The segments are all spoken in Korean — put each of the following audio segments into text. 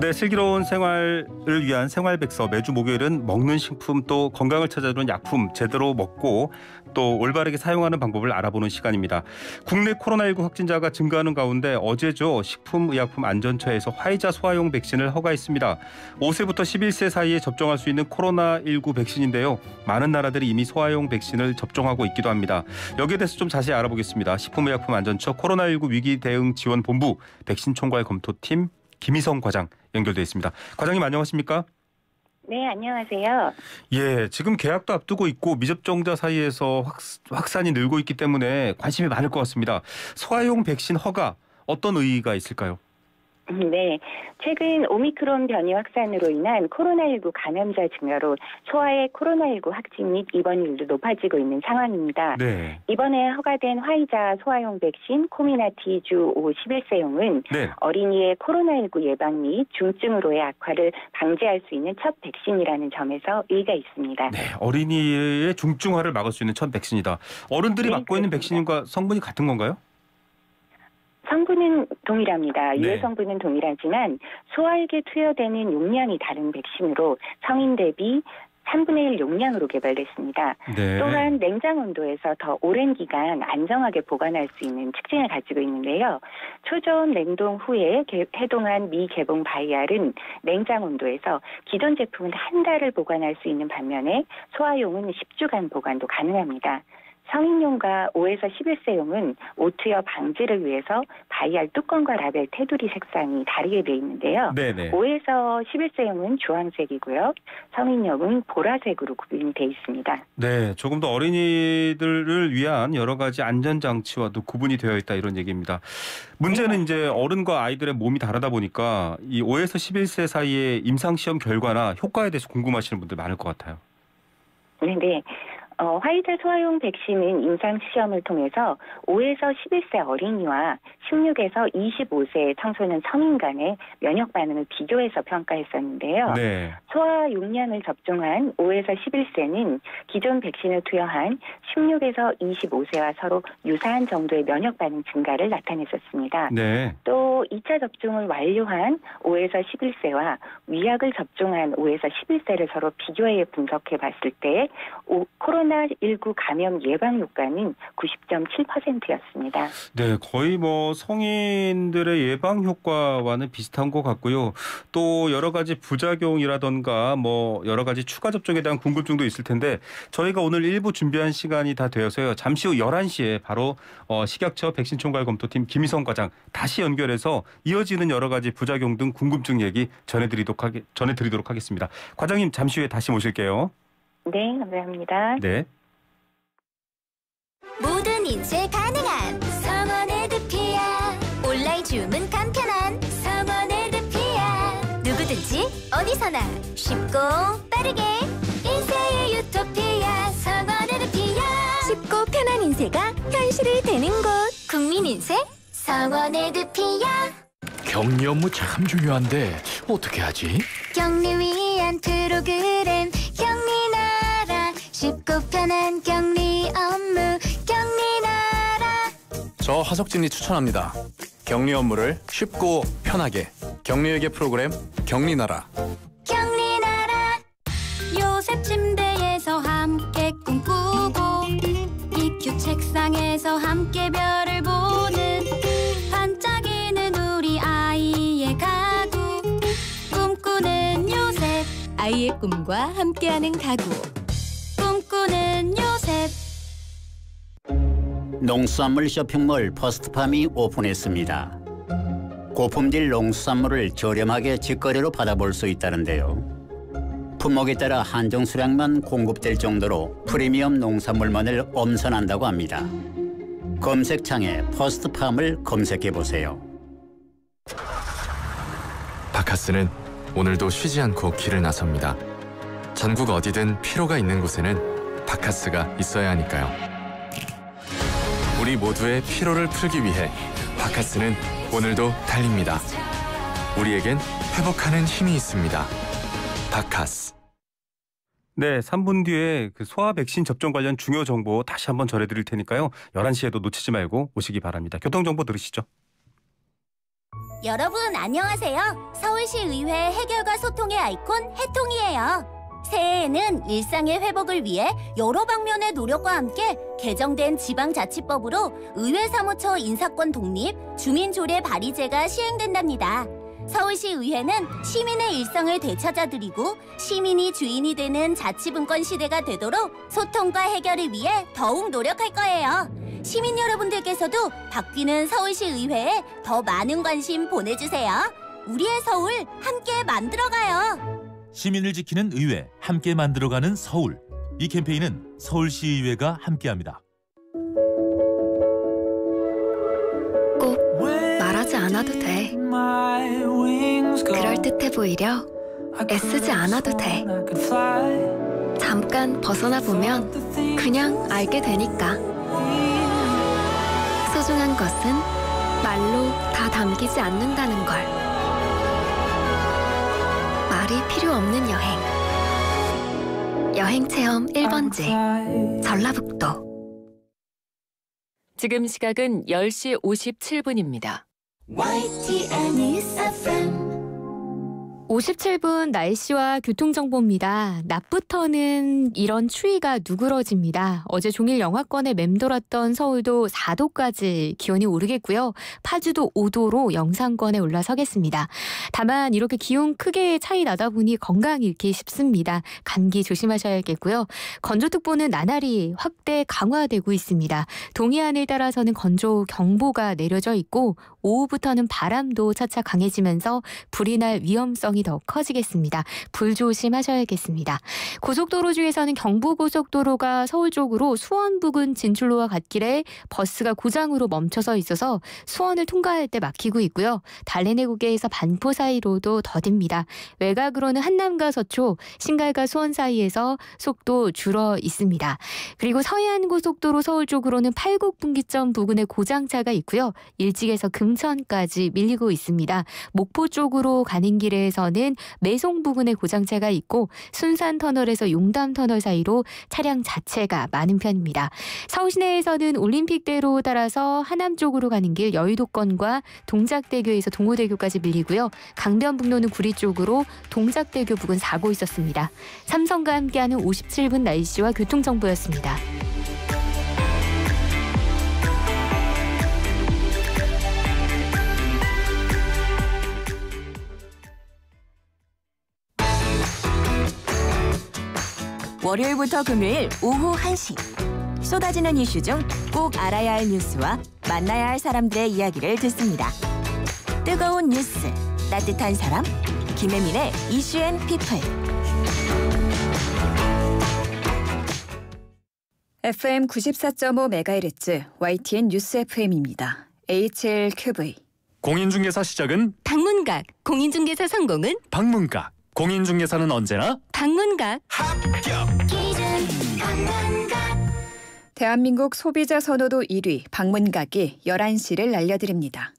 네, 슬기로운 생활을 위한 생활백서 매주 목요일은 먹는 식품 또 건강을 찾아주는 약품 제대로 먹고 또 올바르게 사용하는 방법을 알아보는 시간입니다. 국내 코로나19 확진자가 증가하는 가운데 어제죠. 식품의약품안전처에서 화이자 소아용 백신을 허가했습니다. 5세부터 11세 사이에 접종할 수 있는 코로나19 백신인데요. 많은 나라들이 이미 소아용 백신을 접종하고 있기도 합니다. 여기에 대해서 좀 자세히 알아보겠습니다. 식품의약품안전처 코로나19 위기 대응 지원본부 백신 총괄 검토팀 김희성 과장 연결돼 있습니다. 과장님 안녕하십니까? 네, 안녕하세요. 예, 지금 개학도 앞두고 있고 미접종자 사이에서 확산이 늘고 있기 때문에 관심이 많을 것 같습니다. 소아용 백신 허가 어떤 의의가 있을까요? 네, 최근 오미크론 변이 확산으로 인한 코로나19 감염자 증가로 소아의 코로나19 확진 및 입원율도 높아지고 있는 상황입니다. 네. 이번에 허가된 화이자 소아용 백신 코미나티 주 5, 11세용은 네. 어린이의 코로나19 예방 및 중증으로의 악화를 방지할 수 있는 첫 백신이라는 점에서 의의가 있습니다. 네, 어린이의 중증화를 막을 수 있는 첫 백신이다. 어른들이 네, 맞고 있는 그렇습니다. 백신과 성분이 같은 건가요? 성분은 동일합니다. 유해 네. 성분은 동일하지만 소아에게 투여되는 용량이 다른 백신으로 성인 대비 3분의 1 용량으로 개발됐습니다. 네. 또한 냉장 온도에서 더 오랜 기간 안정하게 보관할 수 있는 특징을 가지고 있는데요. 초저온 냉동 후에 해동한 미개봉 바이알은 냉장 온도에서 기존 제품은 한 달을 보관할 수 있는 반면에 소아용은 10주간 보관도 가능합니다. 성인용과 5에서 11세용은 오투여 방지를 위해서 바이알 뚜껑과 라벨 테두리 색상이 다르게 되어 있는데요. 네네. 5에서 11세용은 주황색이고요. 성인용은 보라색으로 구분이 되어 있습니다. 네, 조금 더 어린이들을 위한 여러 가지 안전장치와도 구분이 되어 있다 이런 얘기입니다. 문제는 네. 이제 어른과 아이들의 몸이 다르다 보니까 이 5에서 11세 사이의 임상시험 결과나 효과에 대해서 궁금하시는 분들 많을 것 같아요. 네. 화이자 소아용 백신은 임상시험을 통해서 5에서 11세 어린이와 16에서 25세 청소년 성인 간의 면역 반응을 비교해서 평가했었는데요. 네. 소아 용량을 접종한 5에서 11세는 기존 백신을 투여한 16에서 25세와 서로 유사한 정도의 면역 반응 증가를 나타냈었습니다. 네. 또 2차 접종을 완료한 5에서 11세와 위약을 접종한 5에서 11세를 서로 비교해 분석해 봤을 때 코로나19 감염 예방 효과는 90.7%였습니다. 네, 거의 뭐 성인들의 예방 효과와는 비슷한 것 같고요. 또 여러 가지 부작용이라던가 뭐 여러 가지 추가 접종에 대한 궁금증도 있을 텐데 저희가 오늘 일부 준비한 시간이 다 되어서요. 잠시 후 11시에 바로 식약처 백신 총괄 검토팀 김희성 과장 다시 연결해서 이어지는 여러 가지 부작용 등 궁금증 얘기 전해드리도록 하겠습니다. 과장님 잠시 후에 다시 모실게요. 네, 감사합니다. 네. 모든 인쇄 가능한 성원 에드피아. 온라인 주문 간편한 성원 에드피아. 누구든지 어디서나 쉽고 빠르게 인쇄의 유토피아. 성원 에드피아. 쉽고 편한 인쇄가 현실이 되는 곳. 국민 인쇄 성원 에드피아. 격리 업무 참 중요한데 어떻게 하지? 격리 위한 프로그램 격리나라. 쉽고 편한 격리 업무 격리나라. 저 하석진이 추천합니다. 격리 업무를 쉽고 편하게. 격리회계 프로그램 격리나라. 격리나라. 요셉 침대에서 함께 꿈꾸고 EQ 책상에서 함께 별을 보는 반짝이는 우리 아이의 가구. 꿈꾸는 요셉. 아이의 꿈과 함께하는 가구. 꿈꾸는 요셉. 농수산물 쇼핑몰 퍼스트팜이 오픈했습니다. 고품질 농수산물을 저렴하게 직거래로 받아볼 수 있다는데요. 품목에 따라 한정 수량만 공급될 정도로 프리미엄 농산물만을 엄선한다고 합니다. 검색창에 퍼스트팜을 검색해보세요. 바카스는 오늘도 쉬지 않고 길을 나섭니다. 전국 어디든 피로가 있는 곳에는 바카스가 있어야 하니까요. 우리 모두의 피로를 풀기 위해 바카스는 오늘도 달립니다. 우리에겐 회복하는 힘이 있습니다. 바카스. 네, 3분 뒤에 그 소아 백신 접종 관련 중요 정보 다시 한번 전해드릴 테니까요. 11시에도 놓치지 말고 오시기 바랍니다. 교통정보 들으시죠. 여러분 안녕하세요. 서울시의회 해결과 소통의 아이콘 해통이에요. 새해에는 일상의 회복을 위해 여러 방면의 노력과 함께 개정된 지방자치법으로 의회 사무처 인사권 독립, 주민조례 발의제가 시행된답니다. 서울시의회는 시민의 일상을 되찾아드리고 시민이 주인이 되는 자치분권 시대가 되도록 소통과 해결을 위해 더욱 노력할 거예요. 시민 여러분들께서도 바뀌는 서울시의회에 더 많은 관심 보내주세요. 우리의 서울 함께 만들어가요. 시민을 지키는 의회, 함께 만들어가는 서울. 이 캠페인은 서울시의회가 함께합니다. 꼭 말하지 않아도 돼. 그럴듯해 보이려 애쓰지 않아도 돼. 잠깐 벗어나 보면 그냥 알게 되니까. 소중한 것은 말로 다 담기지 않는다는 걸. 말이 필요 없는 여행. 여행 체험 1번지 전라북도. 지금 시각은 10시 57분입니다. YTN News FM 57분 날씨와 교통정보입니다. 낮부터는 이런 추위가 누그러집니다. 어제 종일 영하권에 맴돌았던 서울도 4도까지 기온이 오르겠고요. 파주도 5도로 영상권에 올라서겠습니다. 다만 이렇게 기온 크게 차이 나다 보니 건강 잃기 쉽습니다. 감기 조심하셔야겠고요. 건조특보는 나날이 확대 강화되고 있습니다. 동해안을 따라서는 건조경보가 내려져 있고 오후부터는 바람도 차차 강해지면서 불이 날 위험성이 더 커지겠습니다. 불 조심하셔야겠습니다. 고속도로 중에서는 경부고속도로가 서울 쪽으로 수원 부근 진출로와 갓길에 버스가 고장으로 멈춰서 있어서 수원을 통과할 때 막히고 있고요. 달래내국에서 반포 사이로도 더딥니다. 외곽으로는 한남과 서초, 신갈과 수원 사이에서 속도 줄어 있습니다. 그리고 서해안고속도로 서울 쪽으로는 팔곡분기점 부근에 고장차가 있고요. 일찍에서 금천까지 밀리고 있습니다. 목포 쪽으로 가는 길에서는 매송 부근에 고장차가 있고 순산터널에서 용담터널 사이로 차량 자체가 많은 편입니다. 서울 시내에서는 올림픽대로 따라서 하남 쪽으로 가는 길 여의도권과 동작대교에서 동호대교까지 밀리고요. 강변북로는 구리 쪽으로 동작대교 부근 사고 있었습니다. 삼성과 함께하는 57분 날씨와 교통정보였습니다. 월요일부터 금요일 오후 1시 쏟아지는 이슈 중 꼭 알아야 할 뉴스와 만나야 할 사람들의 이야기를 듣습니다. 뜨거운 뉴스, 따뜻한 사람, 김혜민의 이슈 앤 피플. FM 94.5MHz YTN 뉴스 FM입니다. HLQV. 공인중개사 시작은 방문각, 공인중개사 성공은 방문각. 공인중개사는 언제나 방문각. 대한민국 소비자 선호도 1위 방문각이 11시를 알려드립니다.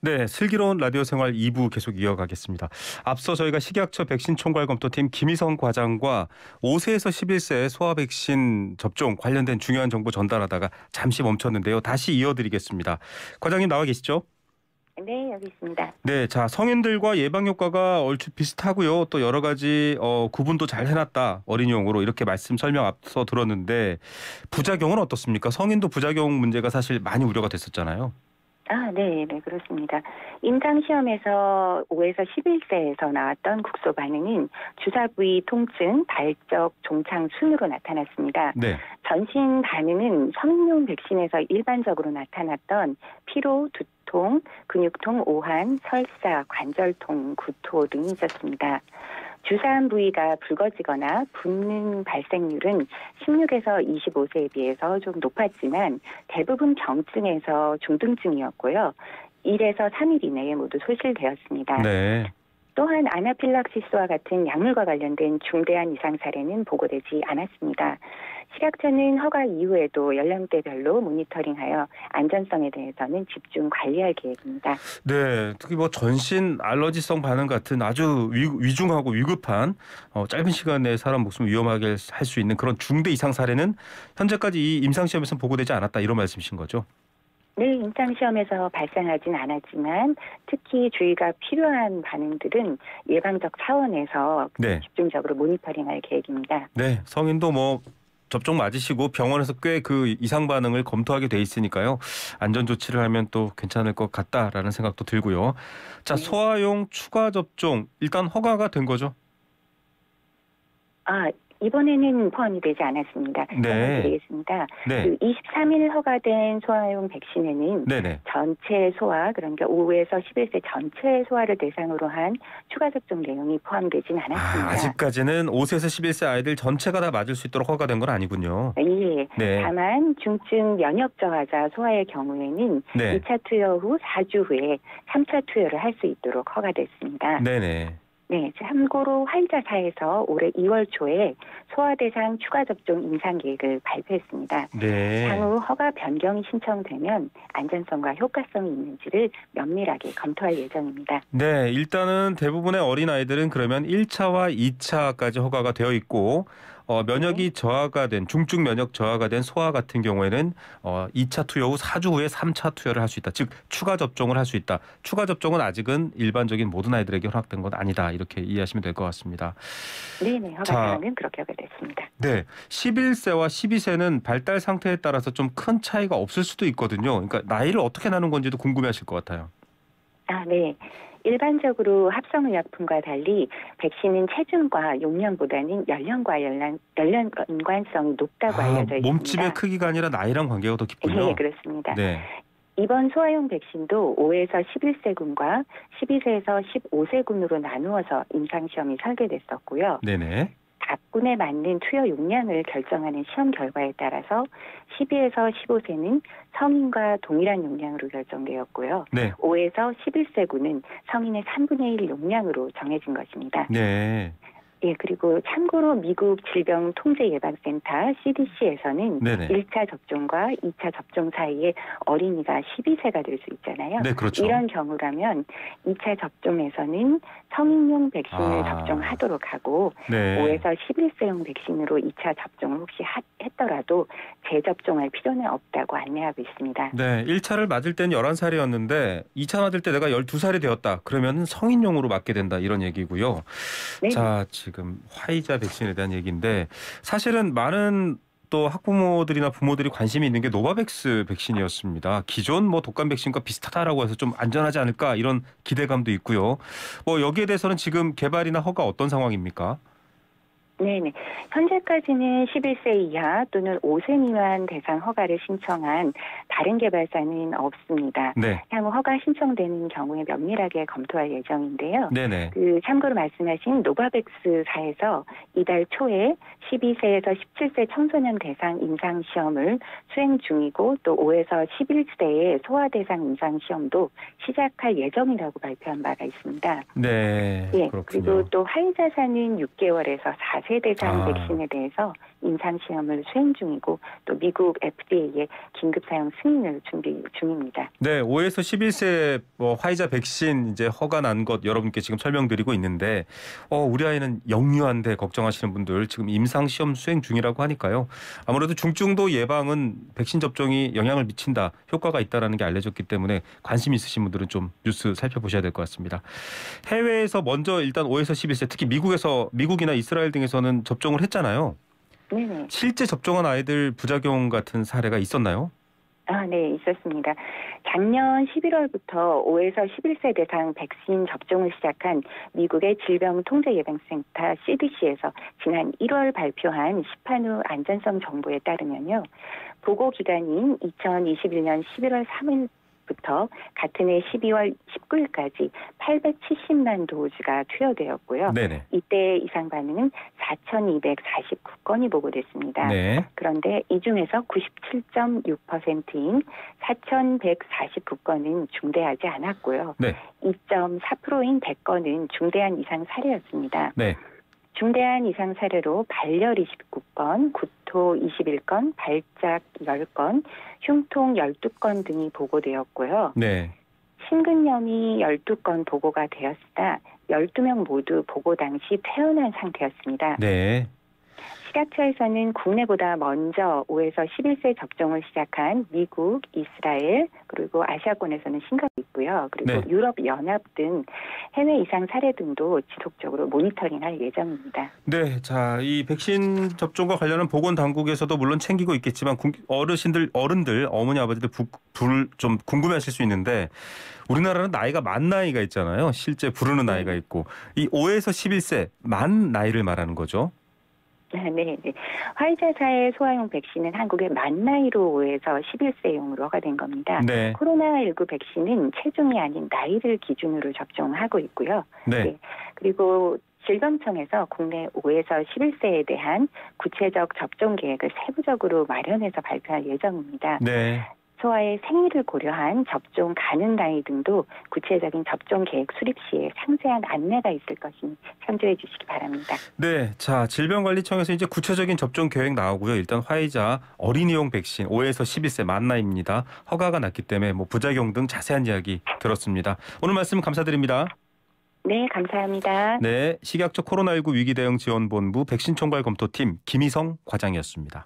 네, 슬기로운 라디오 생활 2부 계속 이어가겠습니다. 앞서 저희가 식약처 백신 총괄 검토팀 김희성 과장과 5세에서 11세 소아 백신 접종 관련된 중요한 정보 전달하다가 잠시 멈췄는데요. 다시 이어드리겠습니다. 과장님 나와 계시죠? 네, 여기 있습니다. 네, 자 성인들과 예방 효과가 얼추 비슷하고요. 또 여러 가지 구분도 잘 해놨다. 어린이용으로 이렇게 말씀 설명 앞서 들었는데 부작용은 어떻습니까? 성인도 부작용 문제가 사실 많이 우려가 됐었잖아요. 네, 그렇습니다. 임상시험에서 5에서 11세에서 나왔던 국소 반응은 주사 부위 통증, 발적, 종창, 순으로 나타났습니다. 네. 전신 반응은 성인용 백신에서 일반적으로 나타났던 피로, 두통, 근육통, 오한, 설사, 관절통, 구토 등이 있었습니다. 주사한 부위가 붉어지거나 붓는 발생률은 16에서 25세에 비해서 좀 높았지만 대부분 경증에서 중등증이었고요. 1에서 3일 이내에 모두 소실되었습니다. 네. 또한 아나필락시스와 같은 약물과 관련된 중대한 이상 사례는 보고되지 않았습니다. 식약처는 허가 이후에도 연령대별로 모니터링하여 안전성에 대해서는 집중 관리할 계획입니다. 네, 특히 뭐 전신 알러지성 반응 같은 아주 위중하고 위급한 짧은 시간 내에 사람 목숨을 위험하게 할 수 있는 그런 중대 이상 사례는 현재까지 이 임상시험에서는 보고되지 않았다 이런 말씀이신 거죠? 네, 임상시험에서 발생하진 않았지만 특히 주의가 필요한 반응들은 예방적 차원에서 네. 집중적으로 모니터링할 계획입니다. 네, 성인도 뭐 접종 맞으시고 병원에서 꽤 그 이상 반응을 검토하게 돼 있으니까요. 안전 조치를 하면 또 괜찮을 것 같다라는 생각도 들고요. 자, 네. 소아용 추가 접종 일단 허가가 된 거죠? 이번에는 포함이 되지 않았습니다. 설명드리겠습니다. 네. 그 23일 허가된 소아용 백신에는 네네. 전체 소아, 그러니까 5에서 11세 전체 소아를 대상으로 한 추가 접종 내용이 포함되진 않았습니다. 아직까지는 5세에서 11세 아이들 전체가 다 맞을 수 있도록 허가된 건 아니군요. 예. 네. 다만 중증 면역 저하자 소아의 경우에는 네. 2차 투여 후 4주 후에 3차 투여를 할 수 있도록 허가됐습니다. 네네. 네, 참고로 화이자사에서 올해 2월 초에 소아 대상 추가 접종 임상 계획을 발표했습니다. 네. 향후 허가 변경이 신청되면 안전성과 효과성이 있는지를 면밀하게 검토할 예정입니다. 네, 일단은 대부분의 어린아이들은 그러면 1차와 2차까지 허가가 되어 있고 면역이 저하가 된 중증 면역 저하가 된 소아 같은 경우에는 2차 투여 후 4주 후에 3차 투여를 할 수 있다. 즉 추가 접종을 할 수 있다. 추가 접종은 아직은 일반적인 모든 아이들에게 허락된 건 아니다. 이렇게 이해하시면 될 것 같습니다. 네네, 허가사항은 그렇게 허가됐습니다. 네, 11세와 12세는 발달 상태에 따라서 좀 큰 차이가 없을 수도 있거든요. 그러니까 나이를 어떻게 나눈 건지도 궁금해하실 것 같아요. 네. 일반적으로 합성의약품과 달리 백신은 체중과 용량보다는 연령과 연관성이 높다고 알려져 있습니다. 몸집의 크기가 아니라 나이랑 관계가 더 깊군요. 네, 그렇습니다. 네. 이번 소아용 백신도 5에서 11세군과 12세에서 15세군으로 나누어서 임상시험이 설계됐었고요. 네네. 각군에 맞는 투여 용량을 결정하는 시험 결과에 따라서 12에서 15세는 성인과 동일한 용량으로 결정되었고요. 네. 5에서 11세군은 성인의 3분의 1 용량으로 정해진 것입니다. 네. 예, 그리고 참고로 미국 질병통제예방센터 CDC에서는 네네. 1차 접종과 2차 접종 사이에 어린이가 12세가 될 수 있잖아요. 네, 그렇죠. 이런 경우라면 2차 접종에서는 성인용 백신을 접종하도록 하고 네. 5에서 11세용 백신으로 2차 접종을 혹시 했더라도 재접종할 필요는 없다고 안내하고 있습니다. 네, 1차를 맞을 때는 11살이었는데 2차 맞을 때 내가 12살이 되었다. 그러면 성인용으로 맞게 된다. 이런 얘기고요. 네. 자, 지금 화이자 백신에 대한 얘기인데 사실은 많은 또 학부모들이나 부모들이 관심이 있는 게 노바백스 백신이었습니다. 기존 뭐 독감 백신과 비슷하다라고 해서 좀 안전하지 않을까 이런 기대감도 있고요. 뭐 여기에 대해서는 지금 개발이나 허가 어떤 상황입니까? 네네. 현재까지는 11세 이하 또는 5세 미만 대상 허가를 신청한 다른 개발사는 없습니다. 네. 향후 허가 신청되는 경우에 면밀하게 검토할 예정인데요. 네네. 참고로 말씀하신 노바백스사에서 이달 초에 12세에서 17세 청소년 대상 임상시험을 수행 중이고 또 5에서 11세의 소아 대상 임상시험도 시작할 예정이라고 발표한 바가 있습니다. 네. 예, 그렇군요. 그리고 또 화이자사는 6개월에서 4세 대상 백신에 대해서 임상시험을 수행 중이고 또 미국 FDA에 긴급 사용 승인을 준비 중입니다. 네, 5에서 11세 화이자 백신 이제 허가 난 것 여러분께 지금 설명드리고 있는데 우리 아이는 영유한데 걱정하시는 분들 지금 임상시험 수행 중이라고 하니까요. 아무래도 중증도 예방은 백신 접종이 영향을 미친다, 효과가 있다라는 게 알려졌기 때문에 관심 있으신 분들은 좀 뉴스 살펴보셔야 될 것 같습니다. 해외에서 먼저 일단 5에서 11세 특히 미국이나 이스라엘 등에서는 접종을 했잖아요. 네네. 실제 접종한 아이들 부작용 같은 사례가 있었나요? 네, 있었습니다. 작년 11월부터 5에서 11세 대상 백신 접종을 시작한 미국의 질병통제예방센터 CDC에서 지난 1월 발표한 시판 후 안전성 정보에 따르면요. 보고 기간인 2021년 11월 3일부터 같은 해 12월 19일까지 870만 도즈가 투여되었고요. 네네. 이때 이상 반응은 4,249건이 보고됐습니다. 네. 그런데 이 중에서 97.6%인 4,149건은 중대하지 않았고요. 네. 2.4%인 100건은 중대한 이상 사례였습니다. 네. 중대한 이상 사례로 발열 29건, 구토 21건, 발작 10건, 흉통 12건 등이 보고되었고요. 네. 심근염이 12건 보고가 되었으나 12명 모두 보고 당시 퇴원한 상태였습니다. 네. 식약처에서는 국내보다 먼저 5에서 11세 접종을 시작한 미국, 이스라엘, 그리고 아시아권에서는 싱가포르 있고요. 그리고 네. 유럽연합 등 해외 이상 사례 등도 지속적으로 모니터링할 예정입니다. 네, 자, 이 백신 접종과 관련한 보건당국에서도 물론 챙기고 있겠지만 어른들, 어머니, 아버지들 좀 궁금해하실 수 있는데 우리나라는 나이가 만 나이가 있잖아요. 실제 부르는 나이가 있고 이 5에서 11세 만 나이를 말하는 거죠. 네. 화이자사의 소아용 백신은 한국의 만 나이로 5에서 11세용으로 허가된 겁니다. 네. 코로나19 백신은 체중이 아닌 나이를 기준으로 접종하고 있고요. 네. 그리고 질병청에서 국내 5에서 11세에 대한 구체적 접종 계획을 세부적으로 마련해서 발표할 예정입니다. 네. 소아의 생리를 고려한 접종 가능 나이 등도 구체적인 접종 계획 수립 시에 상세한 안내가 있을 것이니 참조해 주시기 바랍니다. 네, 자 질병관리청에서 이제 구체적인 접종 계획 나오고요. 일단 화이자 어린이용 백신 5에서 11세 만 나이입니다. 허가가 났기 때문에 뭐 부작용 등 자세한 이야기 들었습니다. 오늘 말씀 감사드립니다. 네, 감사합니다. 네, 식약처 코로나19 위기대응지원본부 백신총괄검토팀 김희성 과장이었습니다.